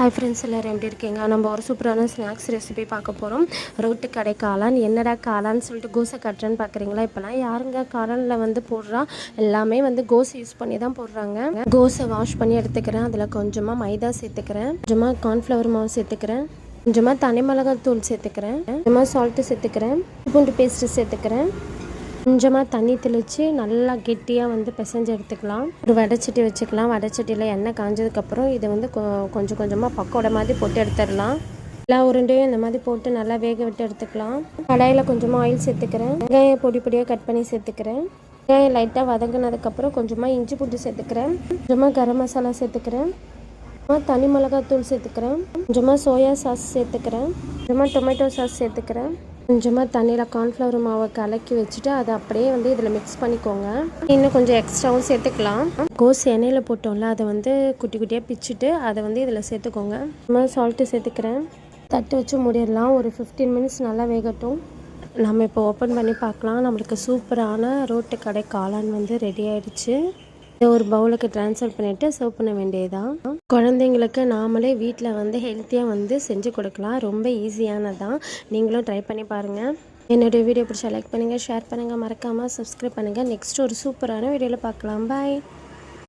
Hi friends, எல்லோரும் எப்படி இருக்கீங்க? நம்ம ஒரு சூப்பரான ஸ்நாக்ஸ் ரெசிபி பார்க்க போகிறோம். ரோட்டு கடை காளான். என்னடா காளான்னு சொல்லிட்டு கோஸை கட்டுறேன்னு பார்க்குறீங்களா? இப்போலாம் யாருங்க காளானில் வந்து போடுறா? எல்லாமே வந்து கோஸ் யூஸ் பண்ணி தான் போடுறாங்க. கோஸை வாஷ் பண்ணி எடுத்துக்கிறேன். அதில் கொஞ்சமாக மைதா சேர்த்துக்கிறேன், கொஞ்சமாக கார்ன்ஃப்ளவர் மாவு சேர்த்துக்கிறேன், கொஞ்சமாக தனி மிளகாய் தூள் சேர்த்துக்கிறேன், கொஞ்சமாக சால்ட்டு சேர்த்துக்கிறேன், பூண்டு பேஸ்ட்டு சேர்த்துக்கிறேன், கொஞ்சமாக தண்ணி தெளித்து நல்லா கெட்டியாக வந்து பிசைஞ்சு எடுத்துக்கலாம். ஒரு வடைச்சட்டி வச்சுக்கலாம். வடைச்சட்டியில் எண்ணெய் காஞ்சதுக்கப்புறம் இதை வந்து கொஞ்சம் கொஞ்சமாக பக்கோடை மாதிரி போட்டு எடுத்துடலாம். எல்லா உருண்டையும் இந்த மாதிரி போட்டு நல்லா வேக விட்டு எடுத்துக்கலாம். கடாயில் கொஞ்சமாக ஆயில் சேர்த்துக்கிறேன். வெங்காயம் பொடி பொடியாக கட் பண்ணி சேர்த்துக்கிறேன். வெங்காயம் லைட்டாக வதங்கினதுக்கப்புறம் கொஞ்சமாக இஞ்சி பூண்டு சேர்த்துக்கிறேன், கொஞ்சமாக கரம் மசாலா சேர்த்துக்கிறேன், கொஞ்சமாக தனி மிளகாய் தூள் சேர்த்துக்கிறேன், கொஞ்சமாக சோயா சாஸ் சேர்த்துக்கிறேன், கொஞ்சமாக டொமேட்டோ சாஸ் சேர்த்துக்கிறேன், கொஞ்சமாக தண்ணியில் கார்ன்ஃப்ளவர் மாவை கலக்கி வச்சுட்டு அதை அப்படியே வந்து இதில் மிக்ஸ் பண்ணிக்கோங்க. இன்னும் கொஞ்சம் எக்ஸ்ட்ராவும் சேர்த்துக்கலாம். கோஸ் எண்ணெயில் போட்டோம்ல, அதை வந்து குட்டி குட்டியாக பிச்சுட்டு அதை வந்து இதில் சேர்த்துக்கோங்க. கொஞ்சமாக சால்ட்டு சேர்த்துக்கிறேன். தட்டு வச்சு மூடிடலாம். ஒரு 15 மினிட்ஸ் நல்லா வேகட்டும். நம்ம இப்போ ஓப்பன் பண்ணி பார்க்கலாம். நம்மளுக்கு சூப்பரான ரோட்டு கடை காளான் வந்து ரெடி ஆகிடுச்சு. ஒரு பவுலுக்கு ட்ரான்ஸ்ஃபர் பண்ணிவிட்டு சர்வ் பண்ண வேண்டியதுதான். குழந்தைங்களுக்கு நாமளே வீட்டில் வந்து ஹெல்த்தியாக வந்து செஞ்சு கொடுக்கலாம். ரொம்ப ஈஸியானதான். நீங்களும் ட்ரை பண்ணி பாருங்கள். என்னுடைய வீடியோ பிடிச்சா லைக் பண்ணுங்கள், ஷேர் பண்ணுங்கள், மறக்காமல் சப்ஸ்கிரைப் பண்ணுங்கள். நெக்ஸ்ட் ஒரு சூப்பரான வீடியோவில் பார்க்கலாம். பாய்.